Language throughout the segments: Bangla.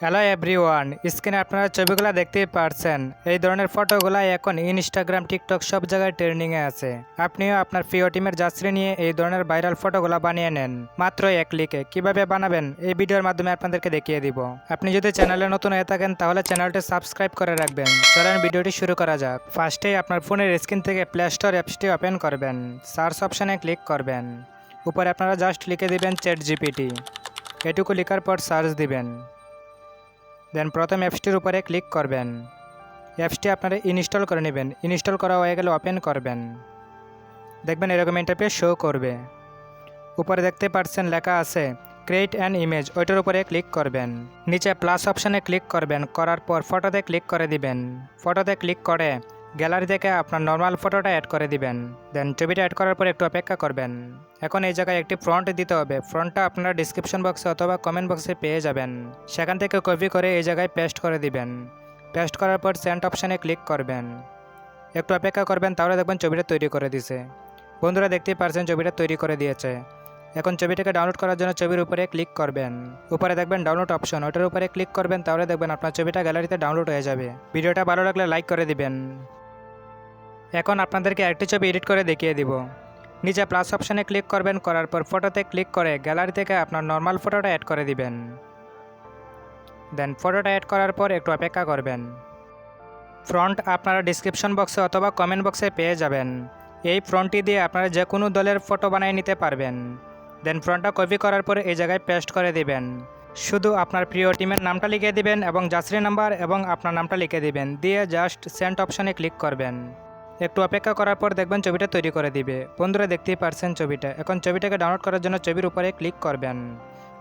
হ্যালো এভরিওয়ান, স্ক্রিনে আপনারা ছবিগুলো দেখতেই পারছেন। এই ধরনের ফটোগুলো এখন ইনস্টাগ্রাম, টিকটক সব জায়গায় ট্রেন্ডিংয়ে আছে। আপনিও আপনার প্রিয় টিমের যাত্রী নিয়ে এই ধরনের ভাইরাল ফটোগুলো বানিয়ে নেন মাত্র এক ক্লিকে। কিভাবে বানাবেন এই ভিডিওর মাধ্যমে আপনাদেরকে দেখিয়ে দিব। আপনি যদি চ্যানেলে নতুন হয়ে থাকেন তাহলে চ্যানেলটি সাবস্ক্রাইব করে রাখবেন। চলেন ভিডিওটি শুরু করা যাক। ফার্স্টেই আপনার ফোনের স্ক্রিন থেকে প্লে স্টোর অ্যাপসটি ওপেন করবেন, সার্চ অপশানে ক্লিক করবেন। উপরে আপনারা জাস্ট লিখে দিবেন ChatGPT। এটুকু লেখার পর সার্চ দিবেন। দেন প্রথম অ্যাপসটির উপরে ক্লিক করবেন। অ্যাপসটি আপনারা ইনস্টল করে নেবেন। ইনস্টল করা হয়ে গেলে ওপেন করবেন। দেখবেন এরকম ইন্টারফেস শো করবে। উপরে দেখতে পাচ্ছেন লেখা আছে ক্রিয়েট অ্যান ইমেজ, ওইটার উপরে ক্লিক করবেন। নিচে প্লাস অপশানে ক্লিক করবেন, করার পর ফটোতে ক্লিক করে দিবেন। ফটোতে ক্লিক করে গ্যালারি থেকে আপনার নর্মাল ফটোটা অ্যাড করে দিবেন। দেন ছবিটা অ্যাড করার পর একটু অপেক্ষা করবেন। এখন এই জায়গায় একটি ফ্রন্ট দিতে হবে। ফ্রন্টটা আপনারা ডিসক্রিপশন বক্সে অথবা কমেন্ট বক্সে পেয়ে যাবেন। সেখান থেকে কপি করে এই জায়গায় পেস্ট করে দিবেন। পেস্ট করার পর সেন্ড অপশানে ক্লিক করবেন। একটু অপেক্ষা করবেন, তাহলে দেখবেন ছবিটা তৈরি করে দিছে। বন্ধুরা দেখতেই পারছেন ছবিটা তৈরি করে দিয়েছে। এখন ছবিটাকে ডাউনলোড করার জন্য ছবির উপরে ক্লিক করবেন। উপরে দেখবেন ডাউনলোড অপশন, ওটার উপরে ক্লিক করবেন, তাহলে দেখবেন আপনার ছবিটা গ্যালারিতে ডাউনলোড হয়ে যাবে। ভিডিওটা ভালো লাগলে লাইক করে দিবেন। এখন আপনাদেরকে একটি ছবি এডিট করে দেখিয়ে দিব। নিচে প্লাস অপশানে ক্লিক করবেন, করার পর ফটোতে ক্লিক করে গ্যালারি থেকে আপনার নর্মাল ফটোটা অ্যাড করে দিবেন। দেন ফটোটা অ্যাড করার পর একটু অপেক্ষা করবেন। ফ্রন্ট আপনারা ডিসক্রিপশন বক্সে অথবা কমেন্ট বক্সে পেয়ে যাবেন। এই ফ্রন্টটি দিয়ে আপনারা যে কোনো দলের ফটো বানিয়ে নিতে পারবেন। দেন ফ্রন্টটা কপি করার পরে এই জায়গায় পেস্ট করে দিবেন। শুধু আপনার প্রিয় টিমের নামটা লিখে দিবেন এবং যাত্রী নাম্বার এবং আপনার নামটা লিখে দিবেন, দিয়ে জাস্ট সেন্ড অপশানে ক্লিক করবেন। একটু অপেক্ষা করার পর দেখবেন ছবিটা তৈরি করে দিবে। বন্ধুরা দেখতেই পারছেন ছবিটা। এখন ছবিটাকে ডাউনলোড করার জন্য ছবির উপরে ক্লিক করবেন।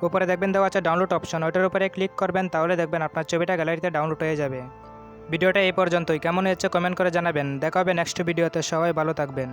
উপরে দেখবেন দেওয়া আছে ডাউনলোড অপশন, ওইটার উপরে ক্লিক করবেন, তাহলে দেখবেন আপনার ছবিটা গ্যালারিতে ডাউনলোড হয়ে যাবে। ভিডিওটা এই পর্যন্তই। কেমন হয়েছে কমেন্ট করে জানাবেন। দেখা হবে নেক্সট ভিডিওতে। সবাই ভালো থাকবেন।